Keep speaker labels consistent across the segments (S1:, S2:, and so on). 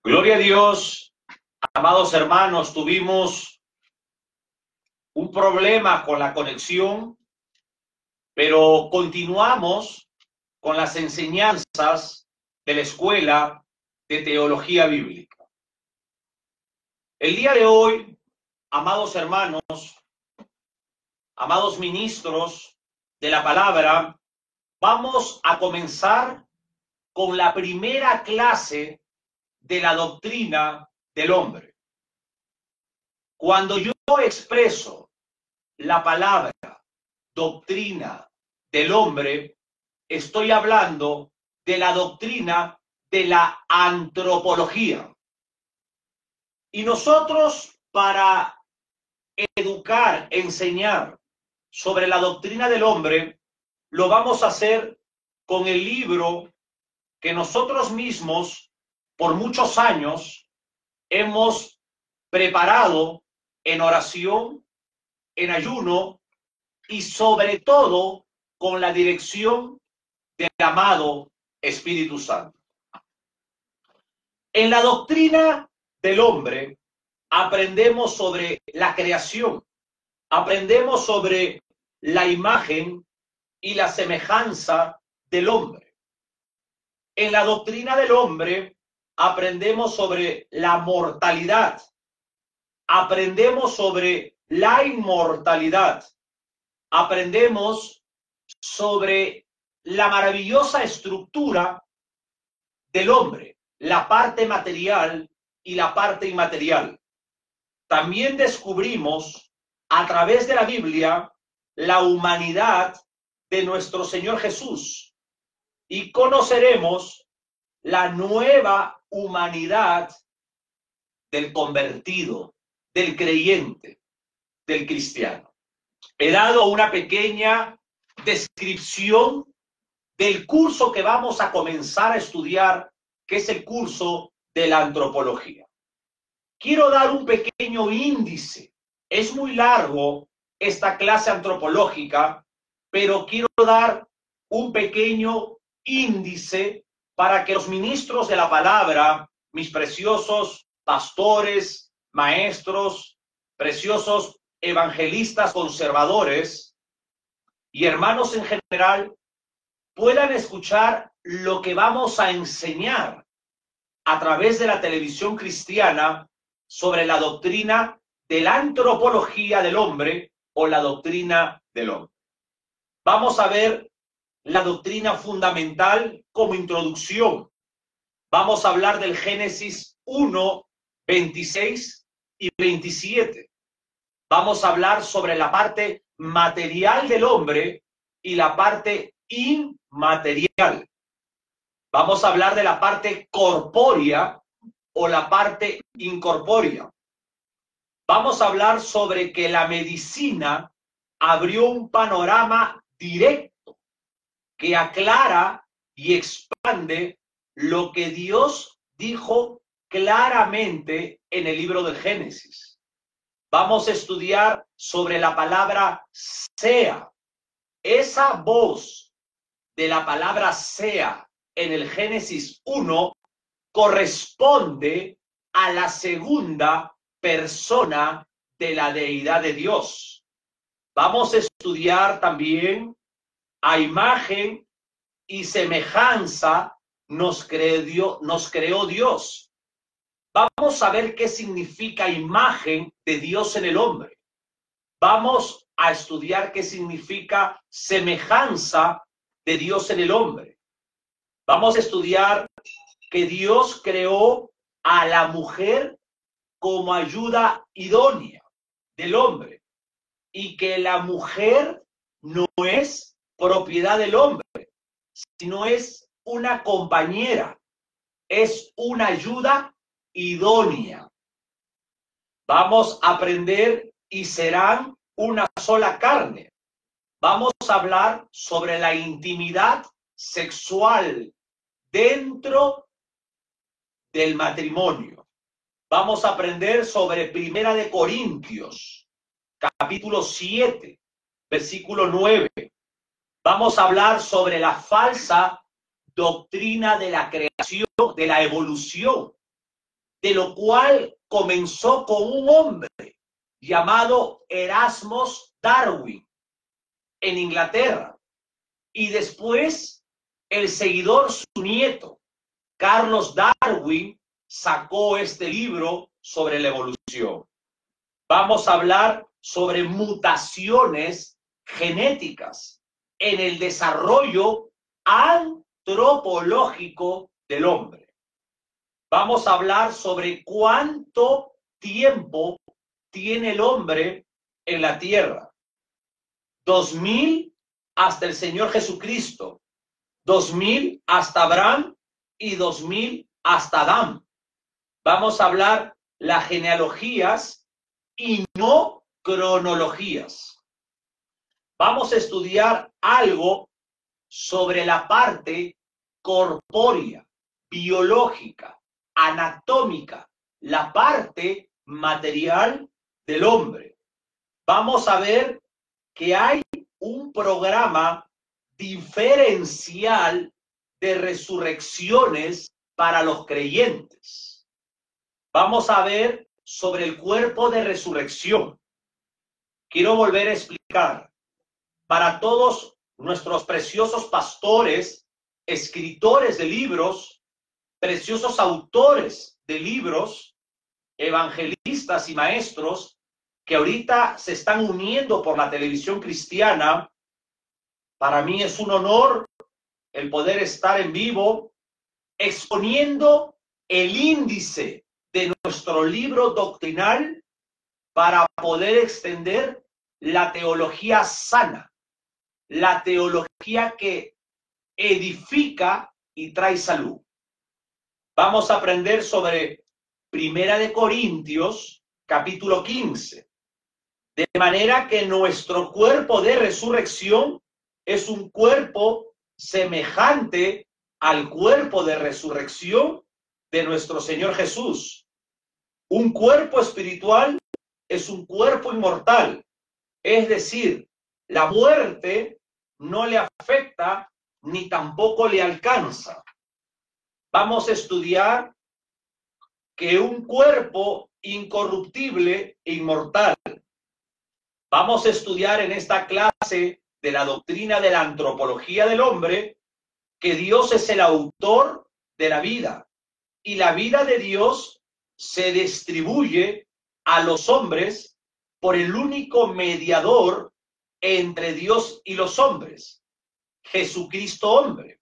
S1: Gloria a Dios, amados hermanos, tuvimos un problema con la conexión, pero continuamos con las enseñanzas de la Escuela de Teología Bíblica. El día de hoy, amados hermanos, amados ministros de la palabra, vamos a comenzar con la primera clase de la doctrina del hombre. Cuando yo expreso la palabra doctrina del hombre, estoy hablando de la doctrina de la antropología. Y nosotros, para educar, enseñar sobre la doctrina del hombre, lo vamos a hacer con el libro que nosotros mismos por muchos años hemos preparado en oración, en ayuno y sobre todo con la dirección del amado Espíritu Santo. En la doctrina del hombre aprendemos sobre la creación, aprendemos sobre la imagen y la semejanza del hombre. En la doctrina del hombre aprendemos sobre la mortalidad, aprendemos sobre la inmortalidad, aprendemos sobre la maravillosa estructura del hombre, la parte material y la parte inmaterial. También descubrimos a través de la Biblia la humanidad de nuestro Señor Jesús y conoceremos la nueva humanidad del convertido, del creyente, del cristiano. He dado una pequeña descripción del curso que vamos a comenzar a estudiar, que es el curso de la antropología. Quiero dar un pequeño índice. Es muy largo esta clase antropológica, pero quiero dar un pequeño índice para que los ministros de la palabra, mis preciosos pastores, maestros, preciosos evangelistas conservadores y hermanos en general, puedan escuchar lo que vamos a enseñar a través de la televisión cristiana sobre la doctrina de la antropología del hombre o la doctrina del hombre. Vamos a ver la doctrina fundamental como introducción. Vamos a hablar del Génesis 1, 26 y 27. Vamos a hablar sobre la parte material del hombre y la parte inmaterial. Vamos a hablar de la parte corpórea o la parte incorpórea. Vamos a hablar sobre que la medicina abrió un panorama directo que aclara y expande lo que Dios dijo claramente en el libro del Génesis. Vamos a estudiar sobre la palabra sea. Esa voz de la palabra sea en el Génesis 1 corresponde a la segunda persona de la deidad de Dios. Vamos a estudiar también a imagen y semejanza nos creó Dios. Vamos a ver qué significa imagen de Dios en el hombre. Vamos a estudiar qué significa semejanza de Dios en el hombre. Vamos a estudiar que Dios creó a la mujer como ayuda idónea del hombre y que la mujer no es propiedad del hombre, sino es una compañera, es una ayuda idónea. Vamos a aprender y serán una sola carne. Vamos a hablar sobre la intimidad sexual dentro del matrimonio. Vamos a aprender sobre Primera de Corintios, capítulo 7, versículo 9. Vamos a hablar sobre la falsa doctrina de la creación, de la evolución. de lo cual comenzó con un hombre llamado Erasmus Darwin en Inglaterra, y después el seguidor, su nieto, Carlos Darwin, sacó este libro sobre la evolución. Vamos a hablar sobre mutaciones genéticas en el desarrollo antropológico del hombre. Vamos a hablar sobre cuánto tiempo tiene el hombre en la tierra. 2000 hasta el Señor Jesucristo, 2000 hasta Abraham y 2000 hasta Adán. Vamos a hablar las genealogías y no cronologías. Vamos a estudiar algo sobre la parte corpórea, biológica, anatómica, la parte material del hombre. Vamos a ver que hay un programa diferencial de resurrecciones para los creyentes. Vamos a ver sobre el cuerpo de resurrección. Quiero volver a explicar para todos nuestros preciosos pastores, escritores de libros, preciosos autores de libros, evangelistas y maestros que ahorita se están uniendo por la televisión cristiana. Para mí es un honor el poder estar en vivo exponiendo el índice de nuestro libro doctrinal para poder extender la teología sana, la teología que edifica y trae salud. Vamos a aprender sobre Primera de Corintios, capítulo 15. De manera que nuestro cuerpo de resurrección es un cuerpo semejante al cuerpo de resurrección de nuestro Señor Jesús. Un cuerpo espiritual es un cuerpo inmortal, es decir, la muerte no le afecta ni tampoco le alcanza. Vamos a estudiar que un cuerpo incorruptible e inmortal. Vamos a estudiar en esta clase de la doctrina de la antropología del hombre que Dios es el autor de la vida y la vida de Dios se distribuye a los hombres por el único mediador entre Dios y los hombres, Jesucristo hombre.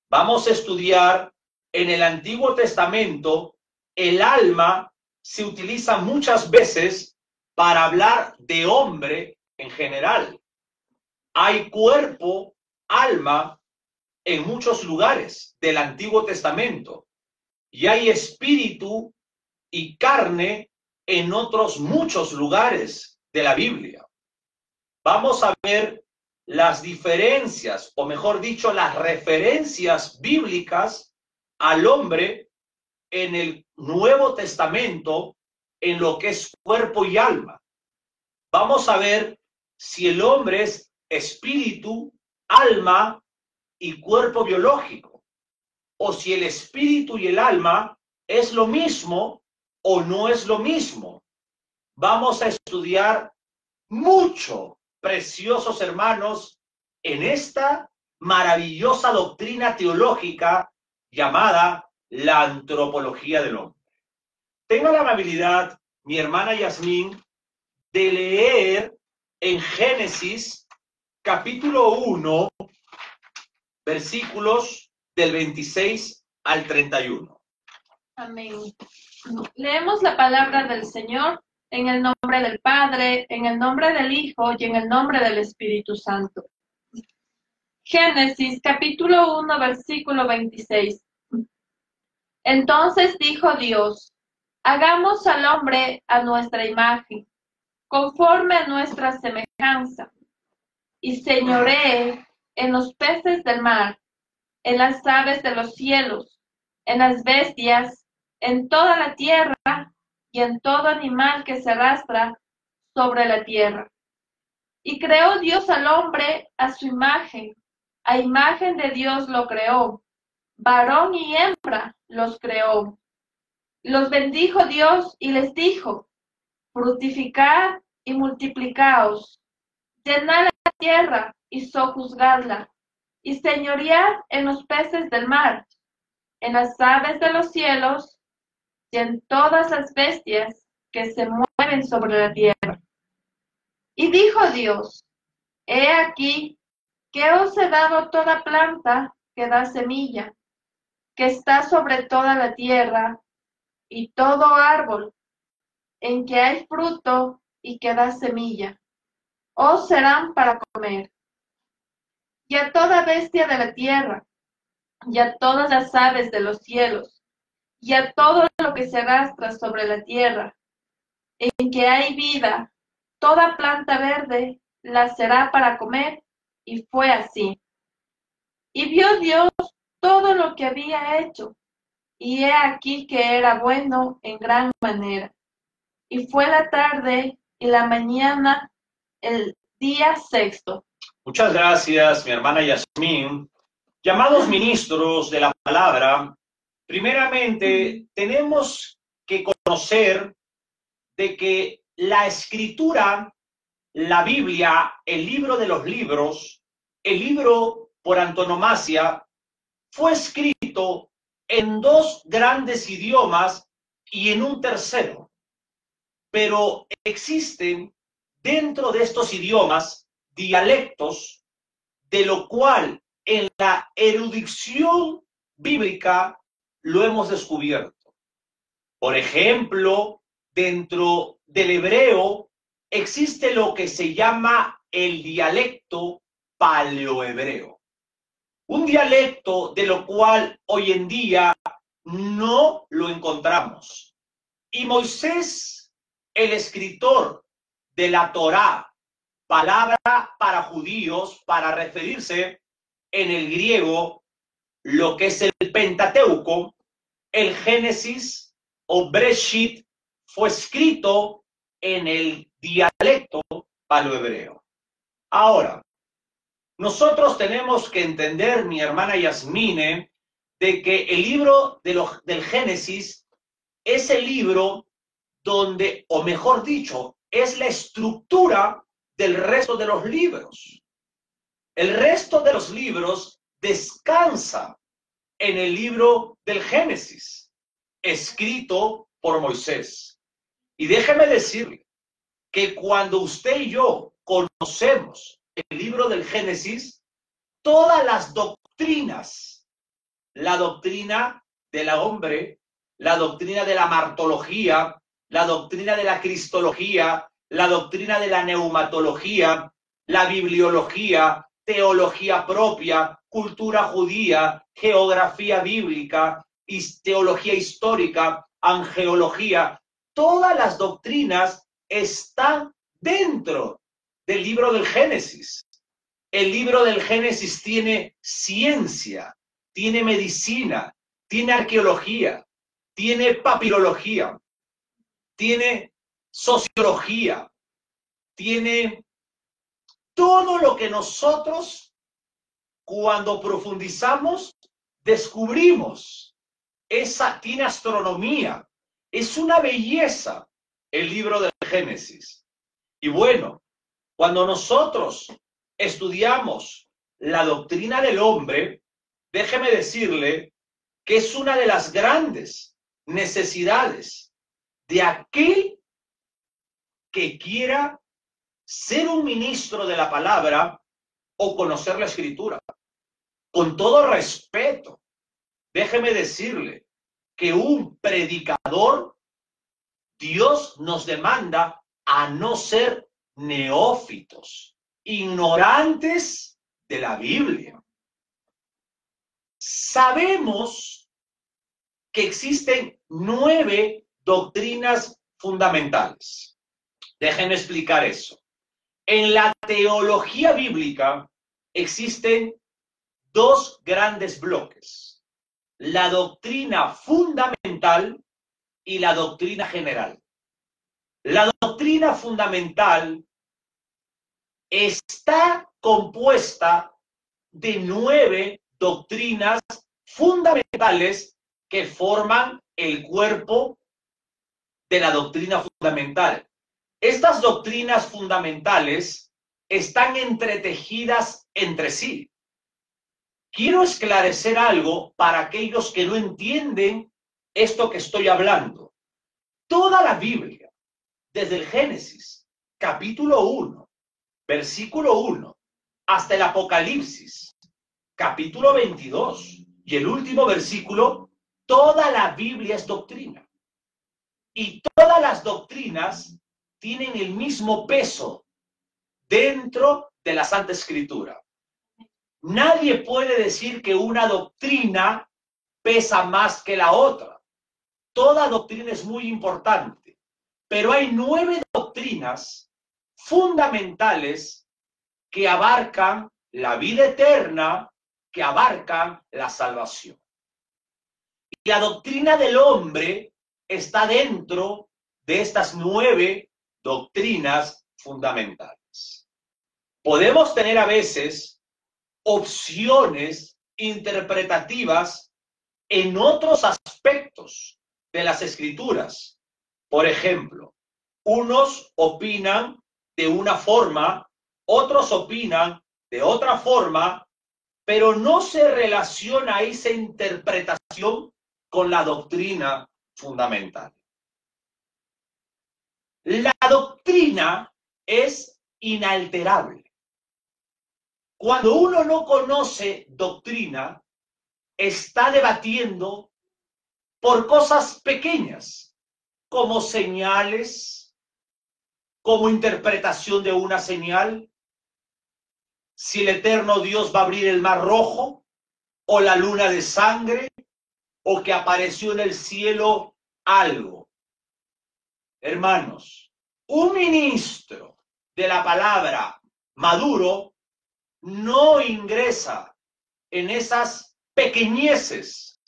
S1: Vamos a estudiar en el Antiguo Testamento, el alma se utiliza muchas veces para hablar de hombre en general. Hay cuerpo, alma en muchos lugares del Antiguo Testamento y hay espíritu y carne en otros muchos lugares de la Biblia. Vamos a ver las diferencias, o mejor dicho, las referencias bíblicas al hombre en el Nuevo Testamento en lo que es cuerpo y alma. Vamos a ver si el hombre es espíritu, alma y cuerpo biológico, o si el espíritu y el alma es lo mismo o no es lo mismo. Vamos a estudiar mucho, preciosos hermanos, en esta maravillosa doctrina teológica llamada la antropología del hombre. Tenga la amabilidad, mi hermana Yasmín, de leer en Génesis capítulo 1, versículos del 26 al 31.
S2: Amén. Leemos la palabra del Señor en el nombre del Padre, en el nombre del Hijo y en el nombre del Espíritu Santo. Génesis capítulo 1, versículo 26. Entonces dijo Dios: hagamos al hombre a nuestra imagen, conforme a nuestra semejanza, y señoree en los peces del mar, en las aves de los cielos, en las bestias, en toda la tierra y en todo animal que se arrastra sobre la tierra. Y creó Dios al hombre a su imagen de Dios lo creó, varón y hembra los creó. Los bendijo Dios y les dijo: fructificad y multiplicaos, llenad la tierra y sojuzgadla, y señoread en los peces del mar, en las aves de los cielos y en todas las bestias que se mueven sobre la tierra. Y dijo Dios: he aquí que os he dado toda planta que da semilla, que está sobre toda la tierra, y todo árbol en que hay fruto y que da semilla, os serán para comer. Y a toda bestia de la tierra, y a todas las aves de los cielos, y a todo lo que se arrastra sobre la tierra, en que hay vida, toda planta verde la será para comer. Y fue así. Y vio Dios todo lo que había hecho, y he aquí que era bueno en gran manera. Y fue la tarde y la mañana el día sexto.
S1: Muchas gracias, mi hermana Yasmín. Llamados ministros de la palabra, primeramente tenemos que conocer de que la escritura, la Biblia, el libro de los libros, el libro por antonomasia, fue escrito en dos grandes idiomas y en un tercero. Pero existen dentro de estos idiomas dialectos, de lo cual en la erudición bíblica lo hemos descubierto. Por ejemplo, dentro del hebreo existe lo que se llama el dialecto paleohebreo. Un dialecto de lo cual hoy en día no lo encontramos. Y Moisés, el escritor de la Torá, palabra para judíos, para referirse en el griego lo que es el Pentateuco, el Génesis o Breshit, fue escrito en el dialecto paleohebreo. Ahora, nosotros tenemos que entender, mi hermana Yasmine, de que el libro del Génesis es el libro donde, o mejor dicho, es la estructura del resto de los libros. El resto de los libros descansa en el libro del Génesis, escrito por Moisés. Y déjeme decirle que cuando usted y yo conocemos el libro del Génesis, todas las doctrinas, la doctrina del hombre, la doctrina de la martología, la doctrina de la cristología, la doctrina de la neumatología, la bibliología, teología propia, cultura judía, geografía bíblica, teología histórica, angeología, todas las doctrinas están dentro del libro del Génesis. El libro del Génesis tiene ciencia, tiene medicina, tiene arqueología, tiene papirología, tiene sociología, tiene todo lo que nosotros, cuando profundizamos, descubrimos. Tiene astronomía. Es una belleza el libro del Génesis. Y bueno, cuando nosotros estudiamos la doctrina del hombre, déjeme decirle que es una de las grandes necesidades de aquel que quiera ser un ministro de la palabra o conocer la escritura. Con todo respeto, déjeme decirle que un predicador, Dios nos demanda a no ser neófitos, ignorantes de la Biblia. Sabemos que existen 9 doctrinas fundamentales. Déjenme explicar eso. En la teología bíblica existen 2 grandes bloques: la doctrina fundamental y la doctrina general. La doctrina fundamental está compuesta de 9 doctrinas fundamentales que forman el cuerpo de la doctrina fundamental. Estas doctrinas fundamentales están entretejidas entre sí. Quiero esclarecer algo para aquellos que no entienden esto que estoy hablando. Toda la Biblia, desde el Génesis, capítulo 1, versículo 1, hasta el Apocalipsis, capítulo 22, y el último versículo, toda la Biblia es doctrina. Y todas las doctrinas tienen el mismo peso dentro de la Santa Escritura. Nadie puede decir que una doctrina pesa más que la otra. Toda doctrina es muy importante, pero hay 9 doctrinas fundamentales que abarcan la vida eterna, que abarcan la salvación. Y la doctrina del hombre está dentro de estas 9 doctrinas fundamentales. Podemos tener a veces opciones interpretativas en otros aspectos de las Escrituras. Por ejemplo, unos opinan de una forma, otros opinan de otra forma, pero no se relaciona esa interpretación con la doctrina fundamental. La doctrina es inalterable. Cuando uno no conoce doctrina, está debatiendo por cosas pequeñas, como señales, como interpretación de una señal, si el eterno Dios va a abrir el mar rojo, o la luna de sangre, o que apareció en el cielo algo. Hermanos, un ministro de la palabra maduro no ingresa en esas pequeñeces,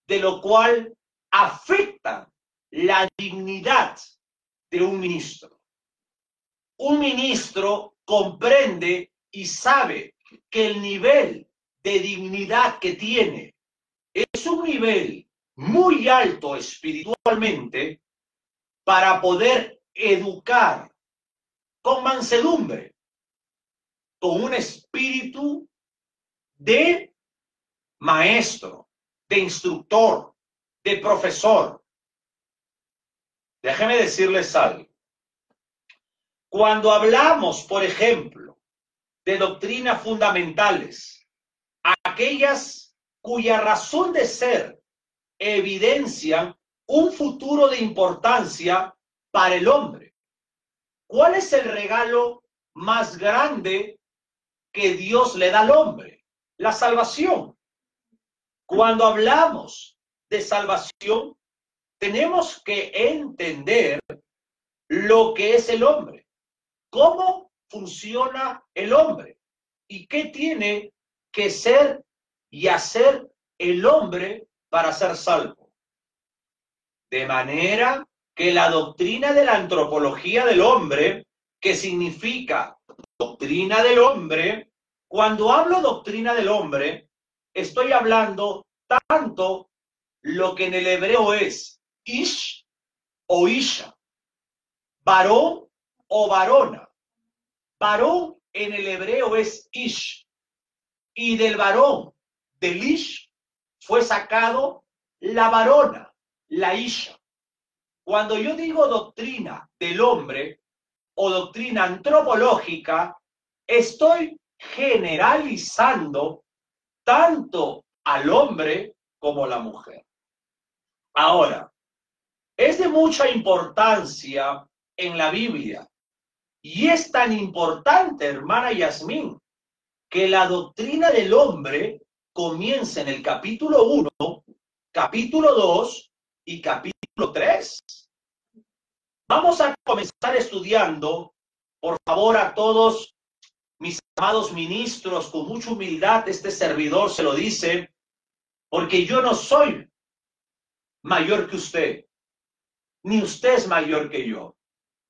S1: de lo cual afecta la dignidad de un ministro. Un ministro comprende y sabe que el nivel de dignidad que tiene es un nivel muy alto espiritualmente para poder educar con mansedumbre, con un espíritu de maestro, de instructor, de profesor. Déjeme decirles algo. Cuando hablamos, por ejemplo, de doctrinas fundamentales, aquellas cuya razón de ser evidencian un futuro de importancia para el hombre. ¿Cuál es el regalo más grande que Dios le da al hombre? La salvación. Cuando hablamos de salvación, tenemos que entender lo que es el hombre, cómo funciona el hombre y qué tiene que ser y hacer el hombre para ser salvo. De manera que la doctrina de la antropología del hombre, que significa doctrina del hombre, cuando hablo doctrina del hombre, estoy hablando tanto lo que en el hebreo es ish o isha, varón o varona. Varón en el hebreo es ish, y del varón, del ish, fue sacado la varona, la isha. Cuando yo digo doctrina del hombre o doctrina antropológica, estoy generalizando tanto al hombre como a la mujer. Ahora, es de mucha importancia en la Biblia, y es tan importante, hermana Yasmín, que la doctrina del hombre comienza en el capítulo 1, capítulo 2 y capítulo 3. Vamos a comenzar estudiando, por favor, a todos mis amados ministros, con mucha humildad, este servidor se lo dice, porque yo no soy mayor que usted, ni usted es mayor que yo.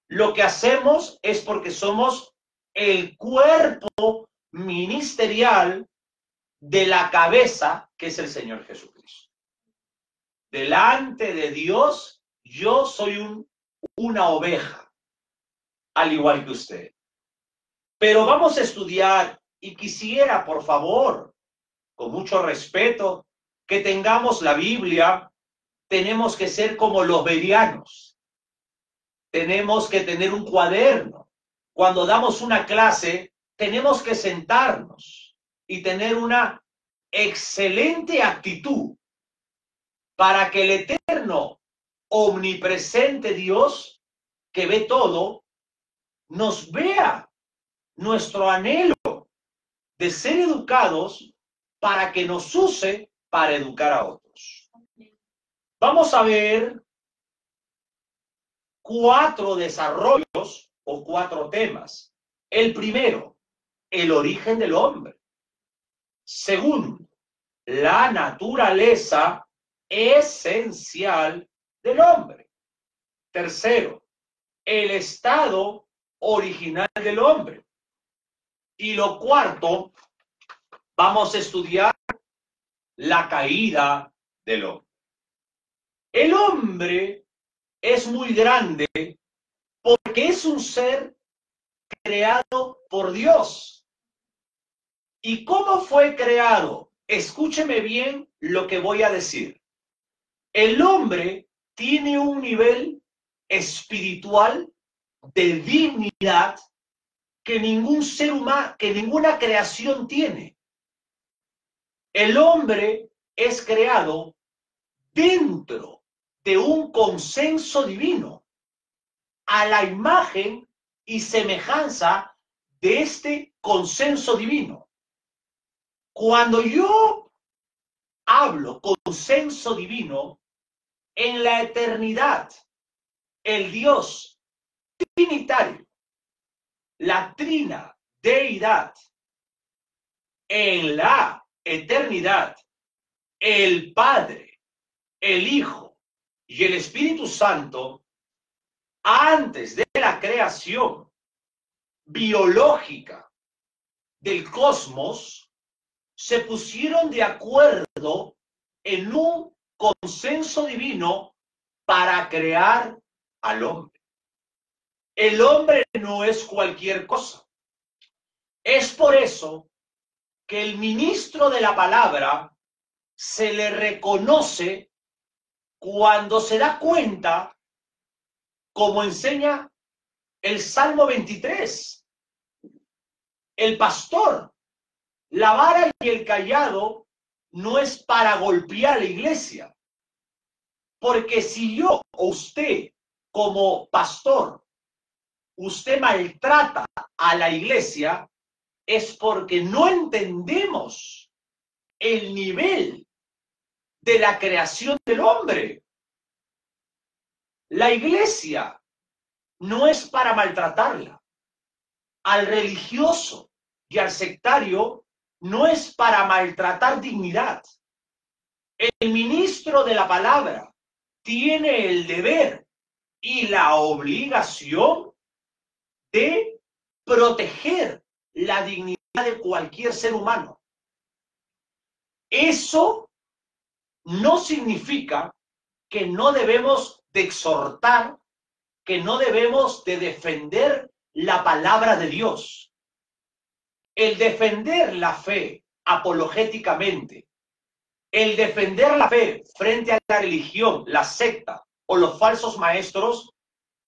S1: Lo que hacemos es porque somos el cuerpo ministerial de la cabeza, que es el Señor Jesucristo. delante de Dios, yo soy una oveja, al igual que usted. Pero vamos a estudiar y quisiera, por favor, con mucho respeto, que tengamos la Biblia. Tenemos que ser como los bereanos. Tenemos que tener un cuaderno. Cuando damos una clase, tenemos que sentarnos y tener una excelente actitud para que el eterno, omnipresente Dios, que ve todo, nos vea nuestro anhelo de ser educados para que nos use para educar a otros. Vamos a ver 4 desarrollos o 4 temas. El primero, el origen del hombre. Segundo, la naturaleza esencial del hombre. Tercero, el estado original del hombre. Y lo cuarto, vamos a estudiar la caída del hombre. El hombre es muy grande porque es un ser creado por Dios. ¿Y cómo fue creado? Escúcheme bien lo que voy a decir. El hombre tiene un nivel espiritual de dignidad que ningún ser humano, que ninguna creación tiene. El hombre es creado dentro de un consenso divino, a la imagen y semejanza de este consenso divino. Cuando yo hablo consenso divino, en la eternidad, el Dios trinitario, la trina deidad, en la eternidad, el Padre, el Hijo y el Espíritu Santo, antes de la creación biológica del cosmos, se pusieron de acuerdo en un consenso divino para crear al hombre. El hombre no es cualquier cosa. Es por eso que el ministro de la palabra se le reconoce cuando se da cuenta, como enseña el Salmo 23. El pastor, la vara y el cayado no es para golpear a la iglesia. Porque si yo o usted, como pastor, usted maltrata a la iglesia, es porque no entendemos el nivel de la creación del hombre. La iglesia no es para maltratarla. Al religioso y al sectario no es para maltratar dignidad. El ministro de la palabra tiene el deber y la obligación de proteger la dignidad de cualquier ser humano. Eso no significa que no debemos de exhortar, que no debemos de defender la palabra de Dios. El defender la fe apologéticamente, el defender la fe frente a la religión, la secta o los falsos maestros,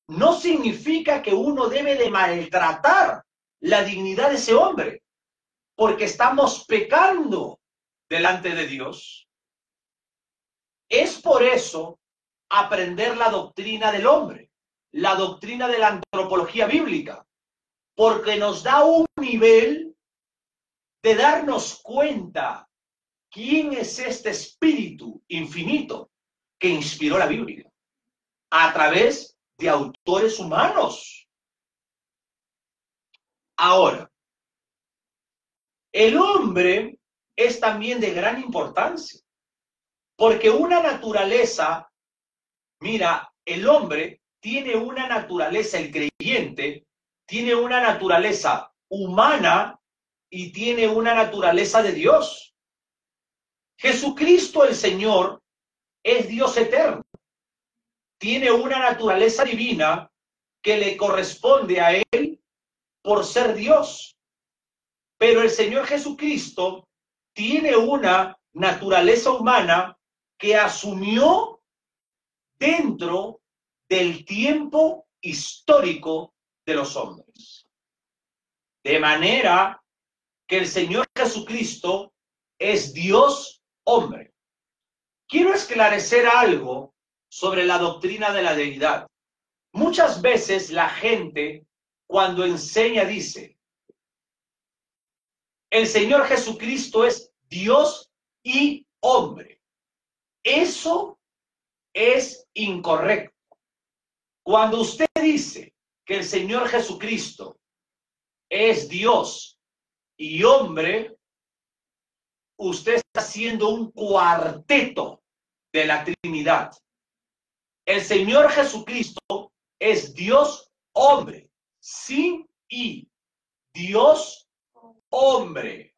S1: no significa que uno debe de maltratar la dignidad de ese hombre, porque estamos pecando delante de Dios. Es por eso aprender la doctrina del hombre, la doctrina de la antropología bíblica, porque nos da un nivel de darnos cuenta quién es este espíritu infinito que inspiró la Biblia a través de autores humanos. Ahora, el hombre es también de gran importancia, porque una naturaleza, mira, el hombre tiene una naturaleza, el creyente tiene una naturaleza humana y tiene una naturaleza de Dios. Jesucristo el Señor es Dios eterno. Tiene una naturaleza divina que le corresponde a Él por ser Dios. Pero el Señor Jesucristo tiene una naturaleza humana que asumió dentro del tiempo histórico de los hombres. De manera que el Señor Jesucristo es Dios hombre. Quiero esclarecer algo sobre la doctrina de la deidad. Muchas veces la gente, cuando enseña, dice, el Señor Jesucristo es Dios y hombre. Eso es incorrecto. Cuando usted dice que el Señor Jesucristo es Dios y hombre, usted está haciendo un cuarteto de la Trinidad. El Señor Jesucristo es Dios hombre, sin y, Dios hombre.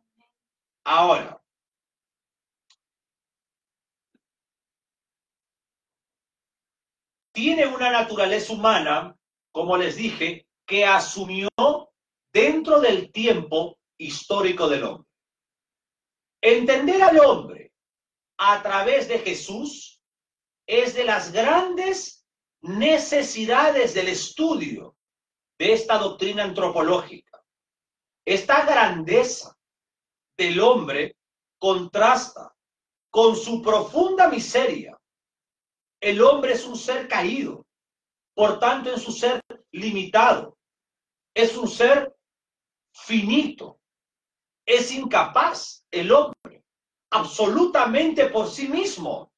S1: Ahora, tiene una naturaleza humana, como les dije, que asumió dentro del tiempo histórico del hombre. Entender al hombre a través de Jesús es de las grandes necesidades del estudio de esta doctrina antropológica. Esta grandeza del hombre contrasta con su profunda miseria. El hombre es un ser caído, por tanto, en su ser limitado, es un ser finito, es incapaz el hombre, absolutamente por sí mismo,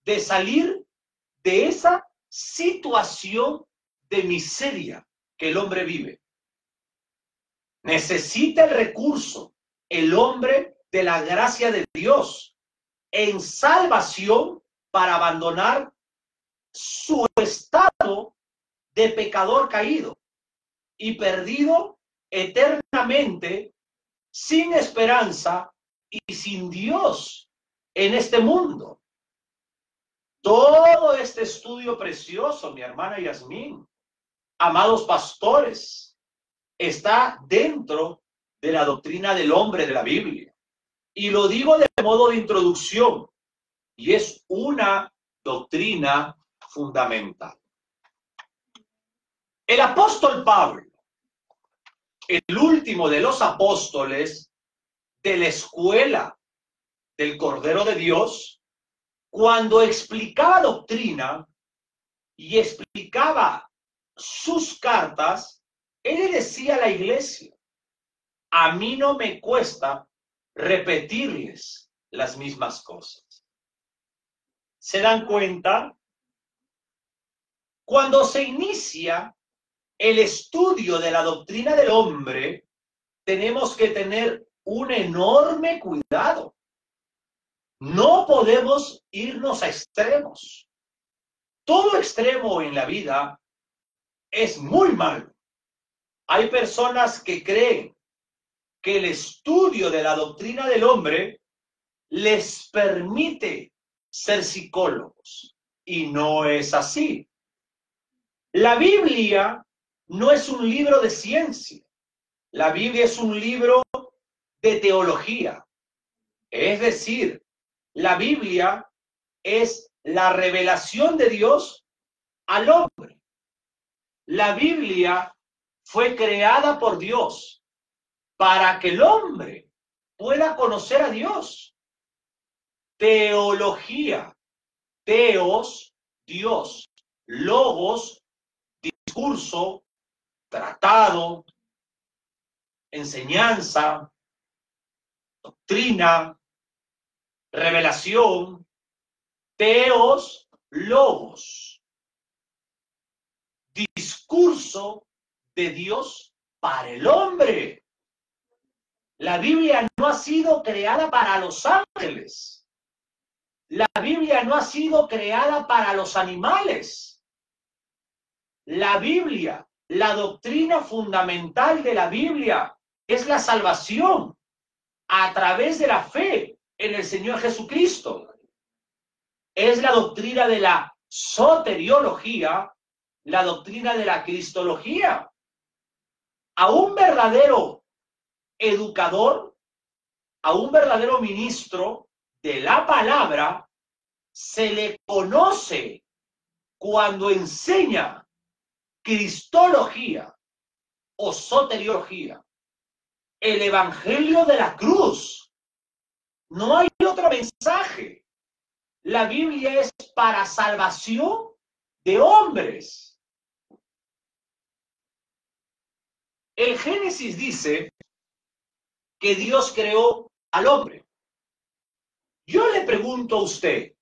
S1: de salir de esa situación de miseria que el hombre vive. Necesita el recurso, el hombre, de la gracia de Dios en salvación para abandonar su estado de pecador caído y perdido eternamente, sin esperanza y sin Dios en este mundo. Todo este estudio precioso, mi hermana Yasmín, amados pastores, está dentro de la doctrina del hombre de la Biblia. Y lo digo de modo de introducción, y es una doctrina fundamental. El apóstol Pablo, el último de los apóstoles de la escuela del Cordero de Dios, cuando explicaba doctrina y explicaba sus cartas, él le decía a la iglesia, a mí no me cuesta repetirles las mismas cosas. ¿Se dan cuenta? Cuando se inicia el estudio de la doctrina del hombre, tenemos que tener un enorme cuidado. No podemos irnos a extremos. Todo extremo en la vida es muy malo. Hay personas que creen que el estudio de la doctrina del hombre les permite ser psicólogos. Y no es así. La Biblia no es un libro de ciencia. La Biblia es un libro de teología. Es decir, la Biblia es la revelación de Dios al hombre. La Biblia fue creada por Dios para que el hombre pueda conocer a Dios. Teología, teos, Dios, logos, discurso, tratado, enseñanza, doctrina, revelación, teos, logos, discurso de Dios para el hombre. La Biblia no ha sido creada para los ángeles. La Biblia no ha sido creada para los animales. La Biblia, la doctrina fundamental de la Biblia es la salvación a través de la fe en el Señor Jesucristo. es la doctrina de la soteriología, la doctrina de la cristología. A un verdadero educador, a un verdadero ministro de la palabra, se le conoce cuando enseña cristología o soteriología, el evangelio de la cruz. No hay otro mensaje. La Biblia es para salvación de hombres. El Génesis dice que Dios creó al hombre. Yo le pregunto a usted,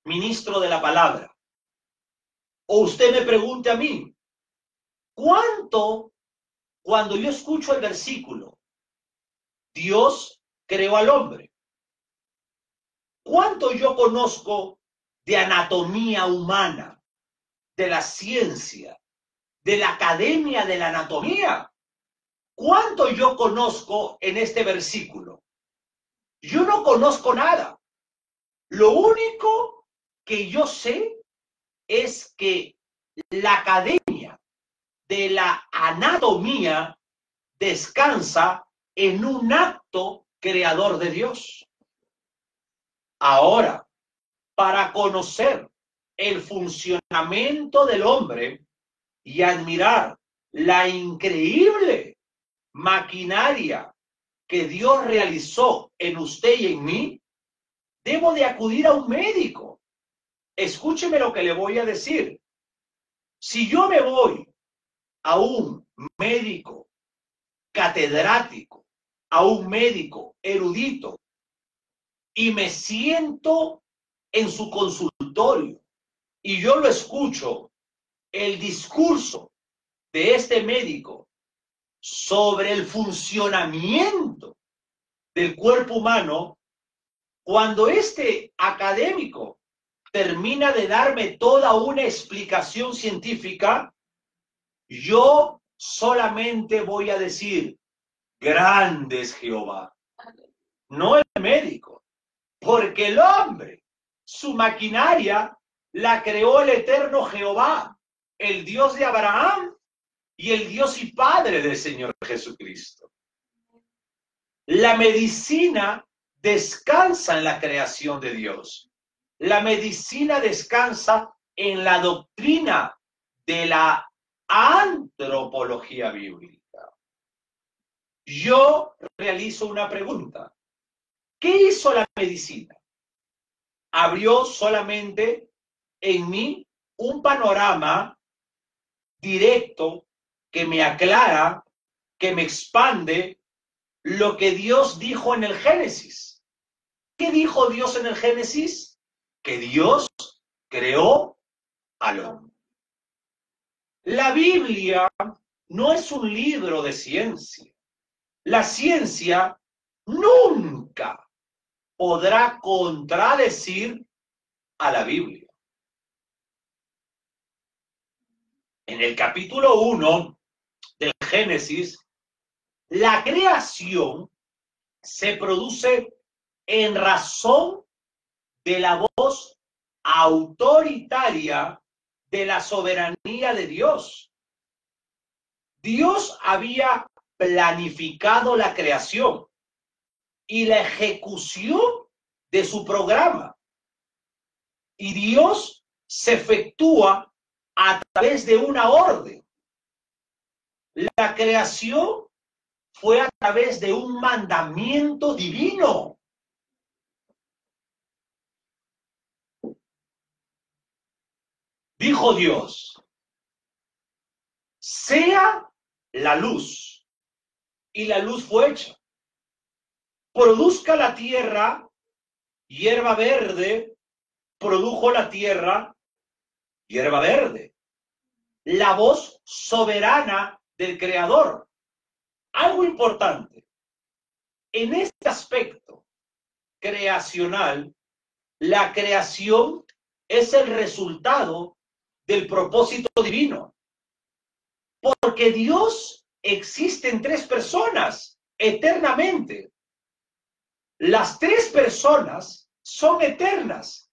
S1: ministro de la palabra, o usted me pregunte a mí, ¿cuánto, cuando yo escucho el versículo, Dios creó al hombre? ¿Cuánto yo conozco de anatomía humana, de la ciencia, de la academia de la anatomía? ¿Cuánto yo conozco en este versículo? Yo no conozco nada. Lo único que yo sé es que la academia de la anatomía descansa en un acto creador de Dios. Ahora, para conocer el funcionamiento del hombre y admirar la increíble maquinaria que Dios realizó en usted y en mí, debo de acudir a un médico. Escúcheme lo que le voy a decir. Si yo me voy a un médico catedrático, a un médico erudito, y me siento en su consultorio y yo lo escucho, el discurso de este médico sobre el funcionamiento del cuerpo humano, cuando este académico termina de darme toda una explicación científica, yo solamente voy a decir, grande es Jehová, no el médico, porque el hombre, su maquinaria, la creó el eterno Jehová, el Dios de Abraham y el Dios y Padre del Señor Jesucristo. La medicina descansa en la creación de Dios. La medicina descansa en la doctrina de la antropología bíblica. Yo realizo una pregunta. ¿Qué hizo la medicina? Abrió solamente en mí un panorama directo que me aclara, que me expande lo que Dios dijo en el Génesis. ¿Qué dijo Dios en el Génesis? Que Dios creó al hombre. La Biblia no es un libro de ciencia. La ciencia nunca podrá contradecir a la Biblia. En el capítulo 1 del Génesis, la creación se produce en razón de la voz autoritaria de la soberanía de Dios. Dios había planificado la creación y la ejecución de su programa. Y Dios se efectúa a través de una orden. La creación fue a través de un mandamiento divino. Dijo Dios, sea la luz, y la luz fue hecha. Produzca la tierra hierba verde, produjo la tierra hierba verde. La voz soberana del Creador. Algo importante. En este aspecto creacional, la creación es el resultado del propósito divino. Porque Dios existe en tres personas eternamente. Las tres personas son eternas.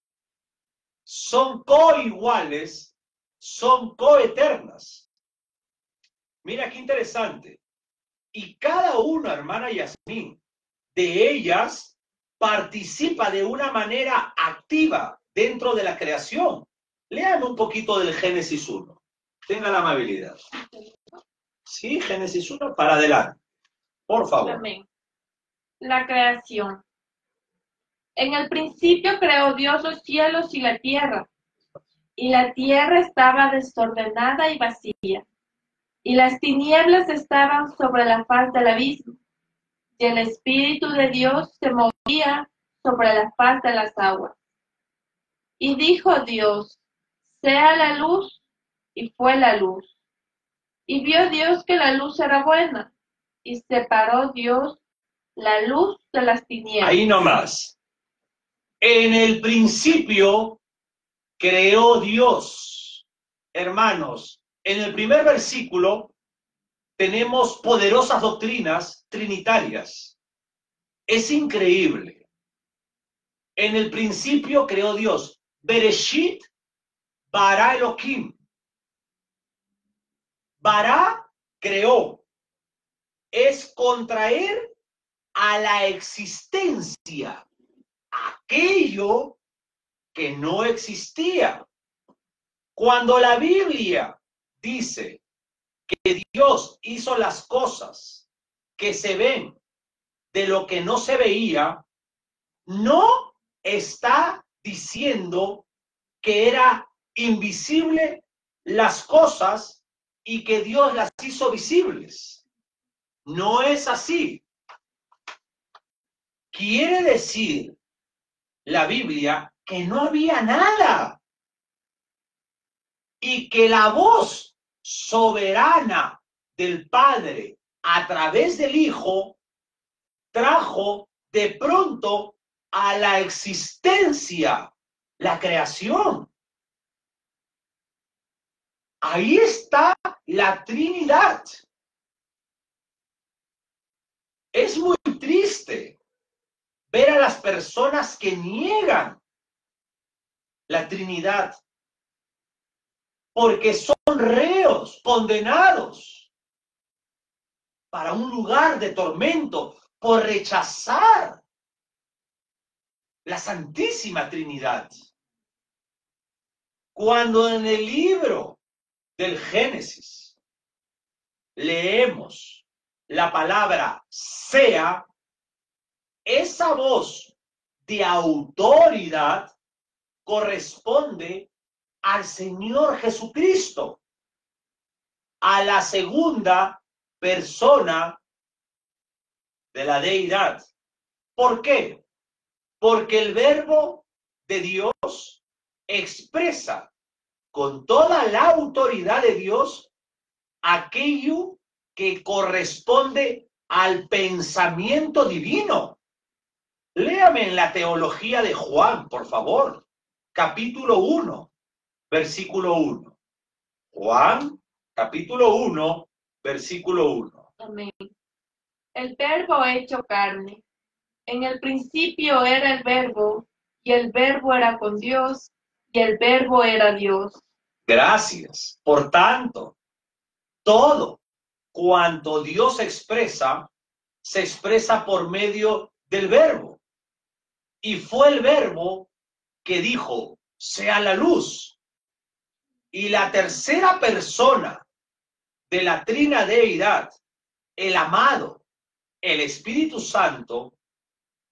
S1: son coiguales, son coeternas. Mira qué interesante. Y cada una, hermana Yasmín, de ellas participa de una manera activa dentro de la creación. Lean un poquito del Génesis 1. Tenga la amabilidad. Sí, Génesis 1, para adelante. Por favor.
S2: Amén. La creación. En el principio creó Dios los cielos y la tierra estaba desordenada y vacía, y las tinieblas estaban sobre la faz del abismo, y el Espíritu de Dios se movía sobre la faz de las aguas. Y dijo Dios: sea la luz, y fue la luz. Y vio Dios que la luz era buena, y separó Dios la luz de las tinieblas.
S1: Ahí nomás. En el principio creó Dios. Hermanos, en el primer versículo tenemos poderosas doctrinas trinitarias. Es increíble. En el principio creó Dios. Bereshit bara Elohim. Bara creó. Es contraer a la existencia aquello que no existía. Cuando la Biblia dice que Dios hizo las cosas que se ven de lo que no se veía, no está diciendo que era invisible las cosas y que Dios las hizo visibles. No es así. Quiere decir la Biblia que no había nada y que la voz soberana del Padre a través del Hijo trajo de pronto a la existencia la creación. Ahí está la Trinidad. Es muy triste ver a las personas que niegan la Trinidad, porque son reos, condenados para un lugar de tormento por rechazar la Santísima Trinidad. Cuando en el libro del Génesis leemos la palabra sea, esa voz de autoridad corresponde al Señor Jesucristo, a la segunda persona de la deidad. ¿Por qué? Porque el verbo de Dios expresa con toda la autoridad de Dios aquello que corresponde al pensamiento divino. Léame en la teología de Juan, por favor, capítulo 1, versículo 1. Juan, capítulo 1, versículo 1.
S2: Amén. El verbo hecho carne. En el principio era el verbo, y el verbo era con Dios, y el verbo era Dios.
S1: Gracias. Por tanto, todo cuanto Dios expresa, se expresa por medio del verbo. Y fue el verbo que dijo, sea la luz. Y la tercera persona de la trinadeidad, el amado, el Espíritu Santo,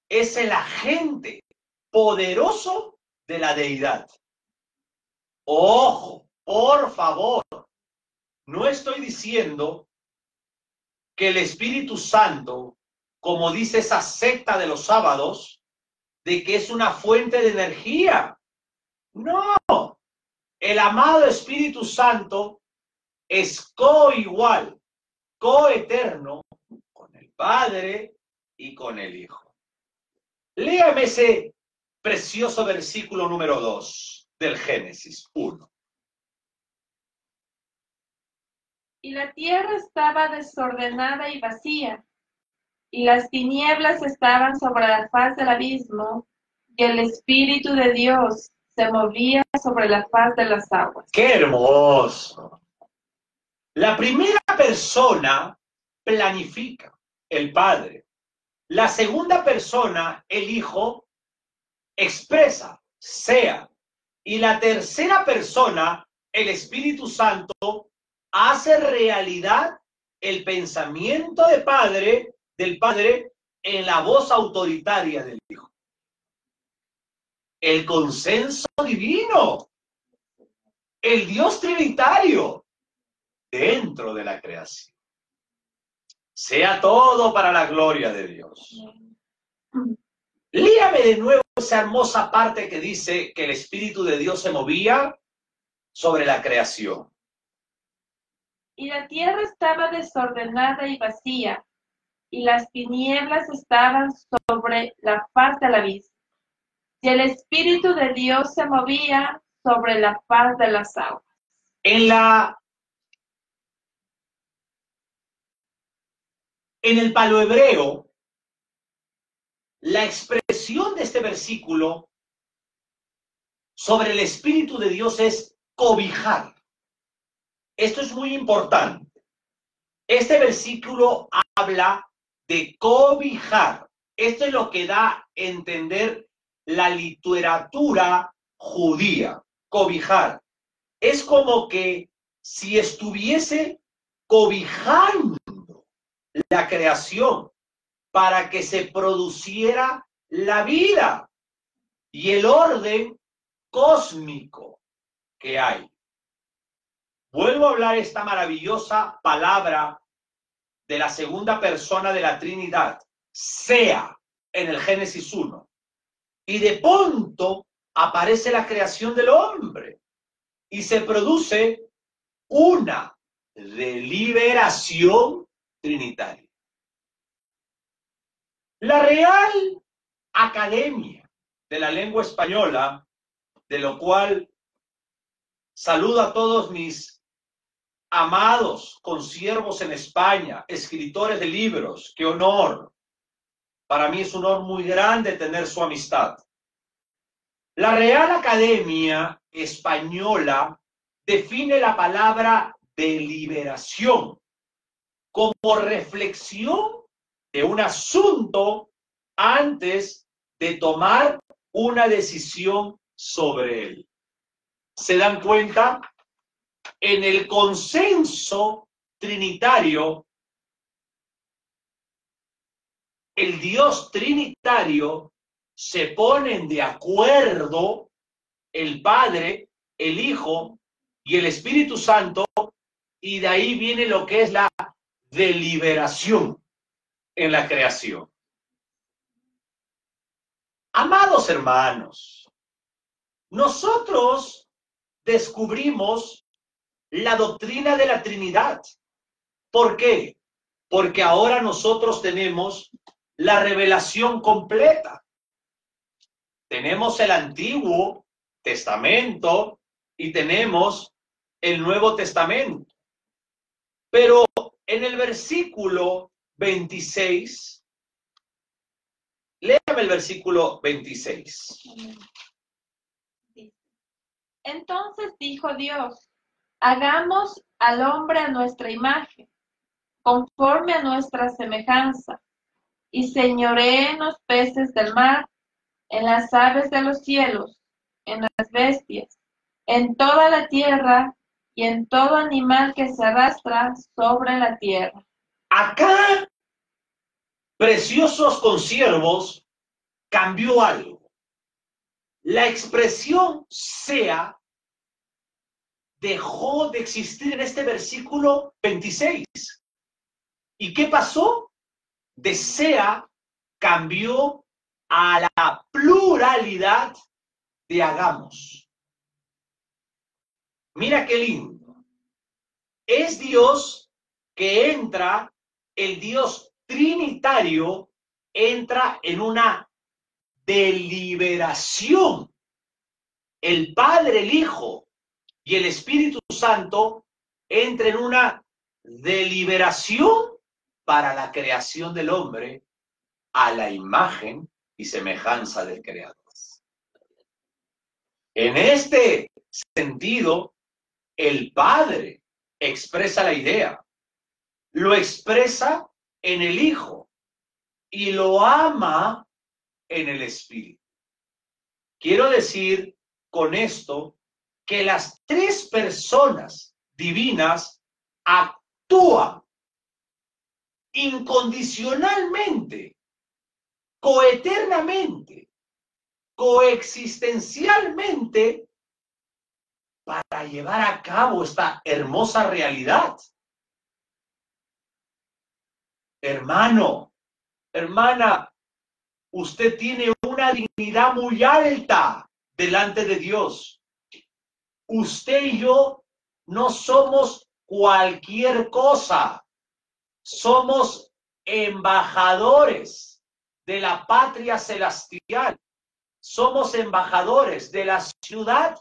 S1: es el agente poderoso de la deidad. Ojo, por favor, no estoy diciendo que el Espíritu Santo, como dice esa secta de los sábados, de que es una fuente de energía. No, el amado Espíritu Santo es coigual, coeterno con el Padre y con el Hijo. Léame ese precioso versículo número 2 del Génesis 1.
S2: Y la tierra estaba desordenada y vacía, y las tinieblas estaban sobre la faz del abismo, y el Espíritu de Dios se movía sobre la faz de las aguas.
S1: ¡Qué hermoso! La primera persona planifica, el Padre. La segunda persona, el Hijo, expresa, sea. Y la tercera persona, el Espíritu Santo, hace realidad el pensamiento del Padre en la voz autoritaria del Hijo. El consenso divino, el Dios trinitario dentro de la creación. Sea todo para la gloria de Dios. Líame de nuevo esa hermosa parte que dice que el Espíritu de Dios se movía sobre la creación.
S2: Y la tierra estaba desordenada y vacía, y las tinieblas estaban sobre la faz del abismo. Y el Espíritu de Dios se movía sobre la faz de las aguas.
S1: En el palohebreo, la expresión de este versículo sobre el Espíritu de Dios es cobijar. Esto es muy importante. Este versículo habla de cobijar. Esto es lo que da a entender la literatura judía. Cobijar. Es como que si estuviese cobijando la creación para que se produciera la vida y el orden cósmico que hay. Vuelvo a hablar esta maravillosa palabra de la segunda persona de la Trinidad, sea, en el Génesis 1. Y de pronto aparece la creación del hombre y se produce una deliberación trinitaria. La Real Academia de la Lengua Española, de lo cual saludo a todos mis amados consiervos en España, escritores de libros, qué honor. Para mí es un honor muy grande tener su amistad. La Real Academia Española define la palabra deliberación como reflexión de un asunto antes de tomar una decisión sobre él. ¿Se dan cuenta? En el consenso trinitario, el Dios trinitario se ponen de acuerdo el Padre, el Hijo y el Espíritu Santo, y de ahí viene lo que es la deliberación en la creación. Amados hermanos, nosotros descubrimos la doctrina de la Trinidad. ¿Por qué? Porque ahora nosotros tenemos la revelación completa. Tenemos el Antiguo Testamento y tenemos el Nuevo Testamento. Pero en el versículo 26, léame el versículo 26.
S2: Entonces dijo Dios, hagamos al hombre a nuestra imagen, conforme a nuestra semejanza, y señoree en los peces del mar, en las aves de los cielos, en las bestias, en toda la tierra y en todo animal que se arrastra sobre la tierra.
S1: Acá, preciosos consiervos, cambió algo. La expresión sea dejó de existir en este versículo 26. ¿Y qué pasó? De sea cambió a la pluralidad de hagamos. Mira qué lindo. Es Dios que entra, el Dios trinitario entra en una deliberación. El Padre, el Hijo y el Espíritu Santo entran en una deliberación para la creación del hombre a la imagen y semejanza del Creador. En este sentido, el Padre expresa la idea, lo expresa en el Hijo y lo ama en el Espíritu. Quiero decir con esto que las tres personas divinas actúan incondicionalmente, coeternamente, coexistencialmente, para llevar a cabo esta hermosa realidad. Hermano, hermana, usted tiene una dignidad muy alta delante de Dios. Usted y yo no somos cualquier cosa. Somos embajadores de la patria celestial. Somos embajadores de la ciudad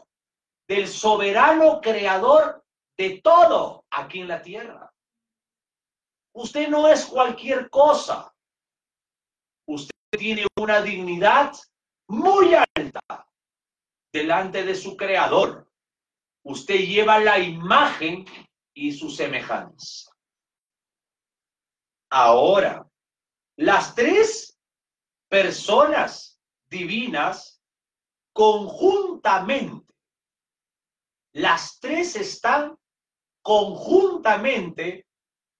S1: del soberano creador de todo aquí en la tierra. Usted no es cualquier cosa. Usted tiene una dignidad muy alta delante de su creador. Usted lleva la imagen y su semejanza. Ahora, las tres personas divinas conjuntamente, las tres están conjuntamente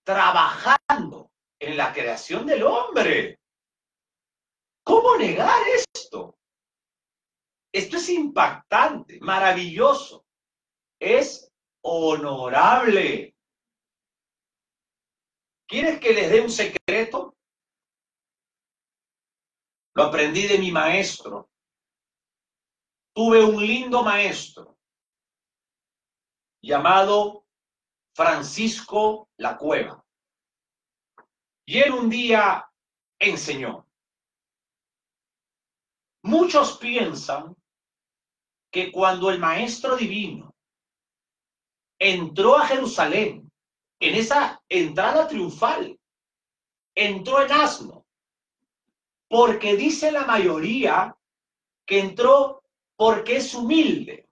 S1: trabajando en la creación del hombre. ¿Cómo negar esto? Esto es impactante, maravilloso, es honorable. ¿Quieres que les dé un secreto? Lo aprendí de mi maestro. Tuve un lindo maestro llamado Francisco La Cueva. Y él un día enseñó. Muchos piensan que cuando el Maestro Divino entró a Jerusalén, en esa entrada triunfal, entró en asno, porque dice la mayoría que entró porque es humilde.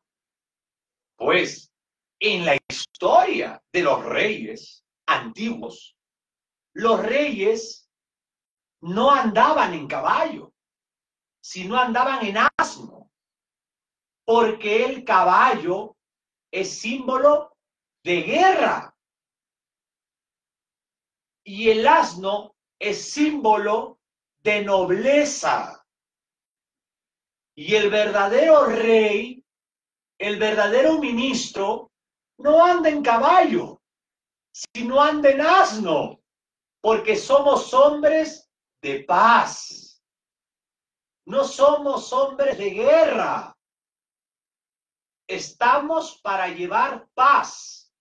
S1: Pues en la historia de los reyes antiguos, los reyes no andaban en caballo, sino andaban en asno, porque el caballo es símbolo de guerra y el asno es símbolo de nobleza. Y el verdadero rey, el verdadero ministro, no anda en caballo, sino anda en asno, porque somos hombres de paz. No somos hombres de guerra. Estamos para llevar paz,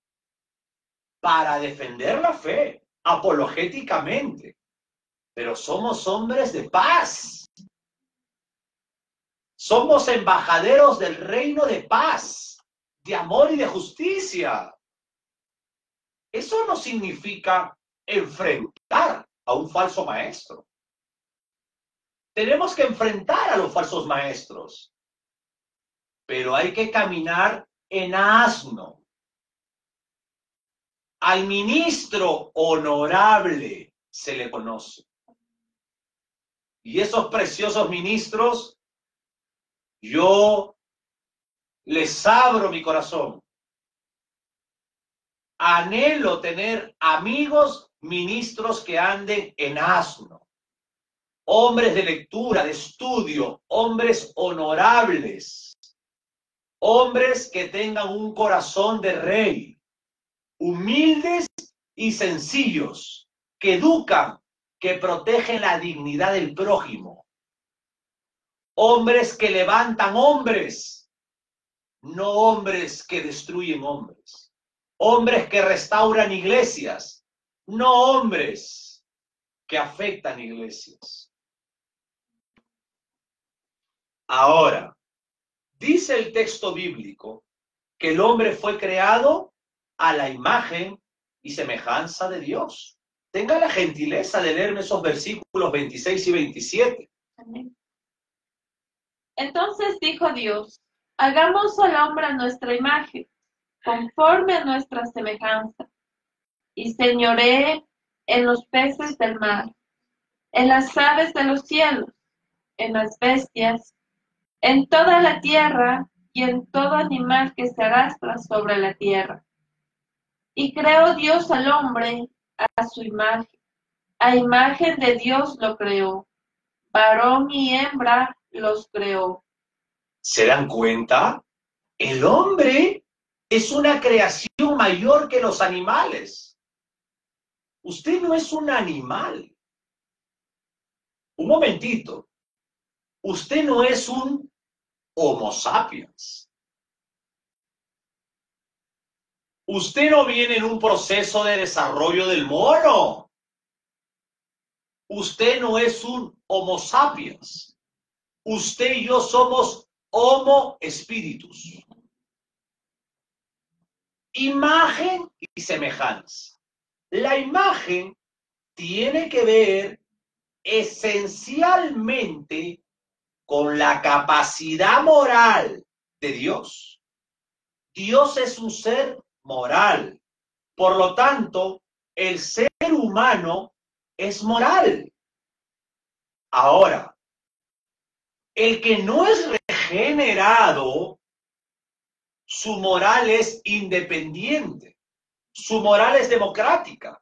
S1: para defender la fe, apologéticamente. Pero somos hombres de paz. Somos embajaderos del reino de paz, de amor y de justicia. Eso no significa enfrentar a un falso maestro. Tenemos que enfrentar a los falsos maestros, pero hay que caminar en asno. Al ministro honorable se le conoce. Y esos preciosos ministros, yo les abro mi corazón. Anhelo tener amigos ministros que anden en asno. Hombres de lectura, de estudio, hombres honorables. Hombres que tengan un corazón de rey. Humildes y sencillos. Que educan, que protegen la dignidad del prójimo. Hombres que levantan hombres, no hombres que destruyen hombres. Hombres que restauran iglesias, no hombres que afectan iglesias. Ahora, dice el texto bíblico que el hombre fue creado a la imagen y semejanza de Dios. Tenga la gentileza de leerme esos versículos 26 y 27.
S2: Amén. Entonces dijo Dios, Hagamos al hombre a nuestra imagen, conforme a nuestra semejanza, y señoree en los peces del mar, en las aves de los cielos, en las bestias, en toda la tierra y en todo animal que se arrastra sobre la tierra. Y creó Dios al hombre a su imagen, a imagen de Dios lo creó, varón y hembra los creó.
S1: ¿Se dan cuenta? El hombre es una creación mayor que los animales. Usted no es un animal. Un momentito. Usted no es un Homo sapiens. Usted no viene en un proceso de desarrollo del mono. Usted no es un Homo sapiens. Usted y yo somos Homo spiritus. Imagen y semejanza. La imagen tiene que ver esencialmente con la capacidad moral de Dios. Dios es un ser moral. Por lo tanto, el ser humano es moral. Ahora, el que no es regenerado, su moral es independiente, su moral es democrática,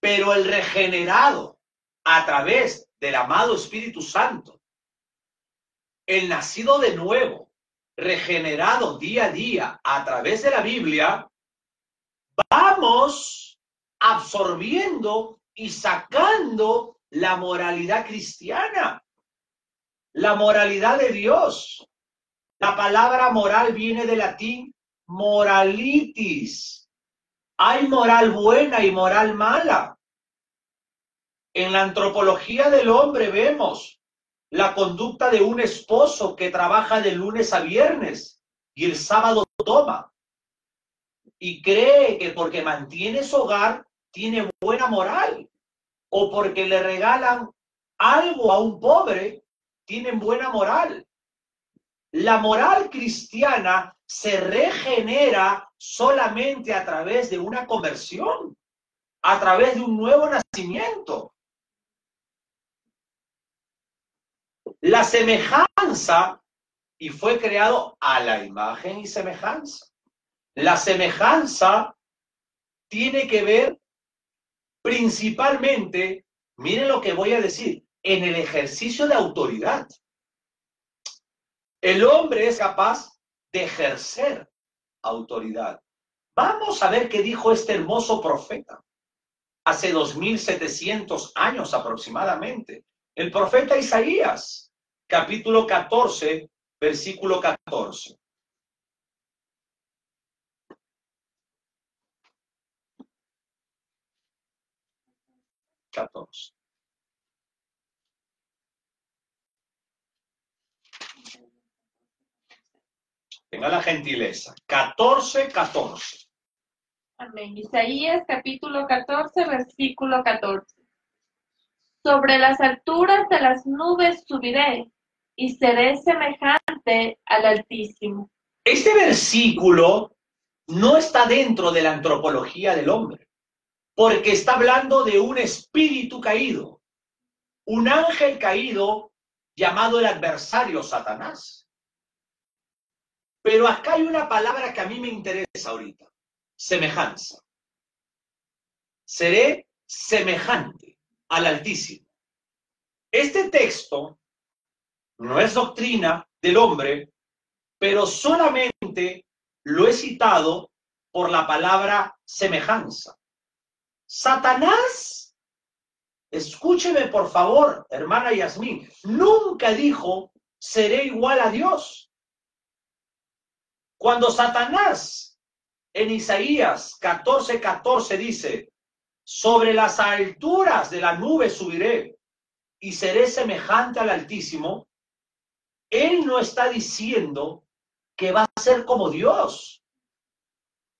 S1: pero el regenerado a través del amado Espíritu Santo, el nacido de nuevo, regenerado día a día a través de la Biblia, vamos absorbiendo y sacando la moralidad cristiana, la moralidad de Dios. La palabra moral viene del latín moralitis. Hay moral buena y moral mala. En la antropología del hombre vemos la conducta de un esposo que trabaja de lunes a viernes y el sábado toma y cree que porque mantiene su hogar tiene buena moral, o porque le regalan algo a un pobre tienen buena moral. La moral cristiana se regenera solamente a través de una conversión, a través de un nuevo nacimiento. La semejanza, y fue creado a la imagen y semejanza. La semejanza tiene que ver principalmente, miren lo que voy a decir, en el ejercicio de autoridad. El hombre es capaz de ejercer autoridad. Vamos a ver qué dijo este hermoso profeta hace 2700 años aproximadamente. El profeta Isaías, capítulo 14, versículo 14. 14. Tenga la gentileza. 14, 14.
S2: Amén. Isaías capítulo 14, versículo 14. Sobre las alturas de las nubes subiré y seré semejante al Altísimo.
S1: Este versículo no está dentro de la antropología del hombre, porque está hablando de un espíritu caído, un ángel caído llamado el adversario Satanás. Pero acá hay una palabra que a mí me interesa ahorita, semejanza. Seré semejante al Altísimo. Este texto no es doctrina del hombre, pero solamente lo he citado por la palabra semejanza. Satanás, escúcheme por favor, hermana Yasmín, nunca dijo seré igual a Dios. Cuando Satanás en Isaías 14, 14 dice, sobre las alturas de la nube subiré y seré semejante al Altísimo, él no está diciendo que va a ser como Dios,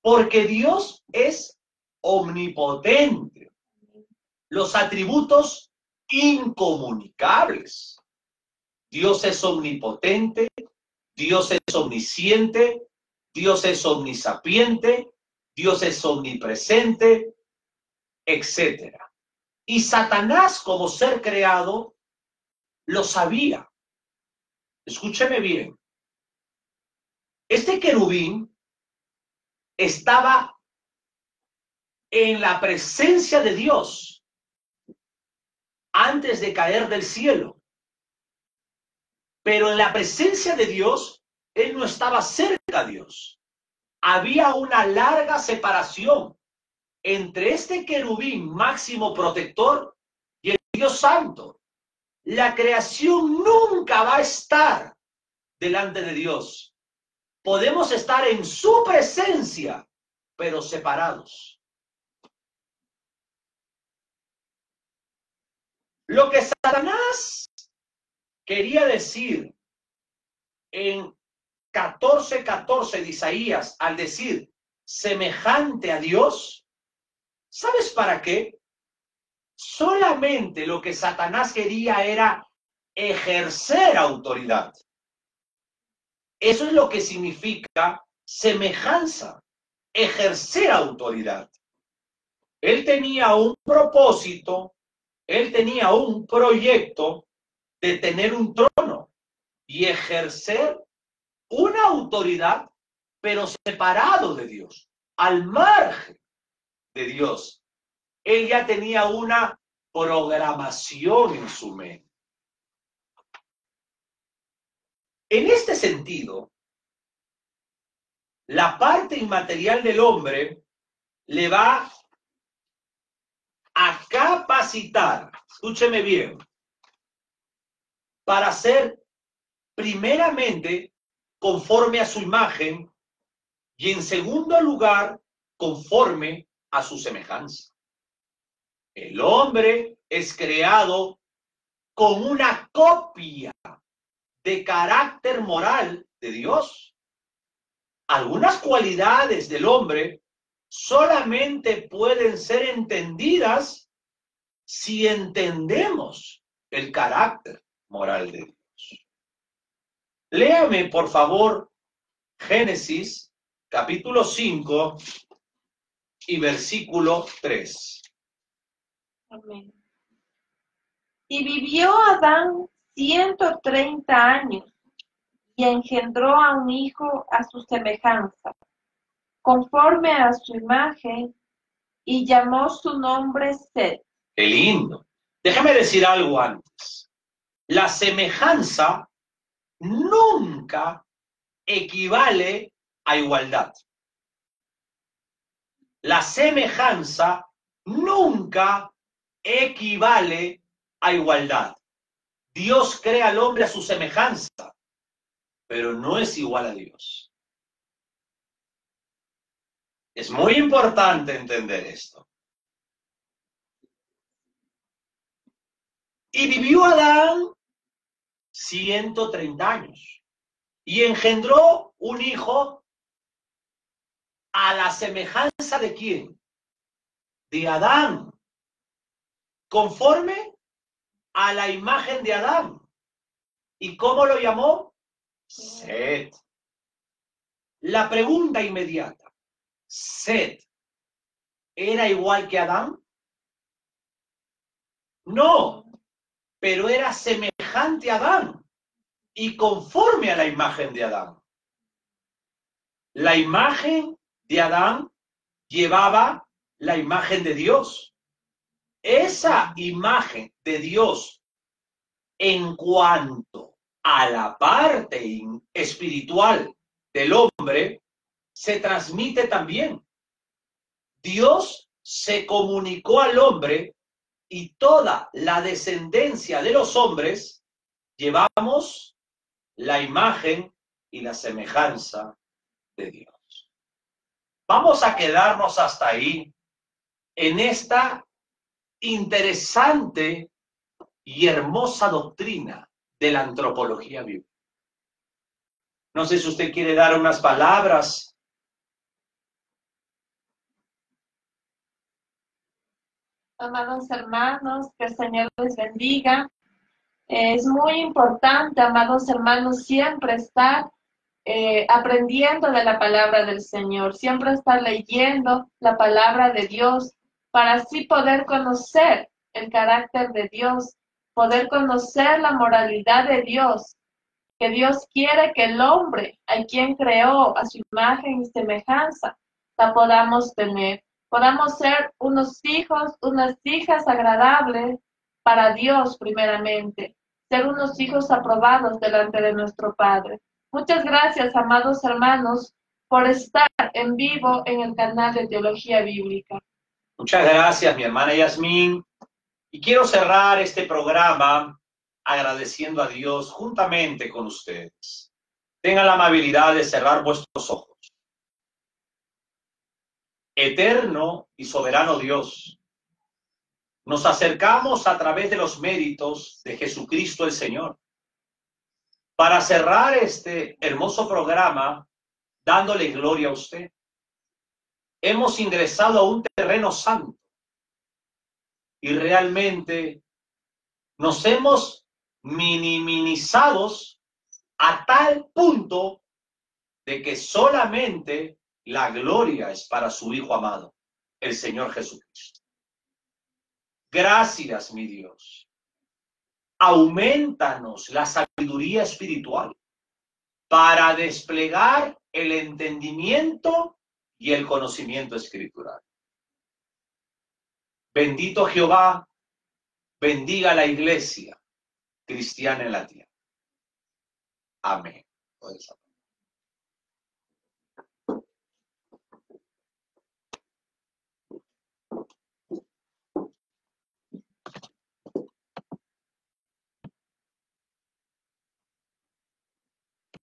S1: porque Dios es omnipotente, los atributos incomunicables. Dios es omnipotente, Dios es omnisciente, Dios es omnisapiente, Dios es omnipresente, etc. Y Satanás, como ser creado, lo sabía. Escúcheme bien. Este querubín estaba en la presencia de Dios antes de caer del cielo. Pero en la presencia de Dios, él no estaba cerca de Dios. Había una larga separación entre este querubín máximo protector y el Dios Santo. La creación nunca va a estar delante de Dios. Podemos estar en su presencia, pero separados. Lo que Satanás quería decir en 14:14 de Isaías, al decir semejante a Dios, ¿sabes para qué? Solamente lo que Satanás quería era ejercer autoridad. Eso es lo que significa semejanza, ejercer autoridad. Él tenía un propósito, él tenía un proyecto de tener un trono y ejercer una autoridad, pero separado de Dios, al margen de Dios. Él ya tenía una programación en su mente. En este sentido, la parte inmaterial del hombre le va a capacitar, escúcheme bien, para ser primeramente conforme a su imagen y en segundo lugar conforme a su semejanza. El hombre es creado con una copia de carácter moral de Dios. Algunas cualidades del hombre solamente pueden ser entendidas si entendemos el carácter moral de Dios. Léame, por favor, Génesis, capítulo 5 y versículo 3.
S2: Amén. Y vivió Adán 130 años y engendró a un hijo a su semejanza, conforme a su imagen, y llamó su nombre Set.
S1: Qué lindo. Déjame decir algo antes. La semejanza nunca equivale a igualdad. La semejanza nunca equivale a igualdad. Dios crea al hombre a su semejanza, pero no es igual a Dios. Es muy importante entender esto. Y vivió Adán 130 años y engendró un hijo a la semejanza de ¿quién? De Adán, conforme a la imagen de Adán. ¿Y cómo lo llamó? Set. La pregunta inmediata, ¿Set era igual que Adán? No, pero era semejante a Adán y conforme a la imagen de Adán. La imagen de Adán llevaba la imagen de Dios. Esa imagen de Dios en cuanto a la parte espiritual del hombre se transmite también. Dios se comunicó al hombre y toda la descendencia de los hombres llevamos la imagen y la semejanza de Dios. Vamos a quedarnos hasta ahí en esta interesante y hermosa doctrina de la antropología bíblica. No sé si usted quiere dar unas palabras.
S2: Amados hermanos, que el Señor les bendiga. Es muy importante, amados hermanos, siempre estar aprendiendo de la palabra del Señor, siempre estar leyendo la palabra de Dios para así poder conocer el carácter de Dios, poder conocer la moralidad de Dios, que Dios quiere que el hombre, a quien creó a su imagen y semejanza, la podamos tener. Podamos ser unos hijos, unas hijas agradables para Dios primeramente, ser unos hijos aprobados delante de nuestro Padre. Muchas gracias, amados hermanos, por estar en vivo en el canal de Teología Bíblica.
S1: Muchas gracias, mi hermana Yasmín. Y quiero cerrar este programa agradeciendo a Dios juntamente con ustedes. Tengan la amabilidad de cerrar vuestros ojos. Eterno y soberano Dios, nos acercamos a través de los méritos de Jesucristo el Señor para cerrar este hermoso programa dándole gloria a usted. Hemos ingresado a un terreno santo y realmente nos hemos minimizados a tal punto de que solamente la gloria es para su Hijo amado, el Señor Jesucristo. Gracias, mi Dios. Aumentanos la sabiduría espiritual para desplegar el entendimiento y el conocimiento escritural. Bendito Jehová, bendiga la iglesia cristiana en la tierra. Amén.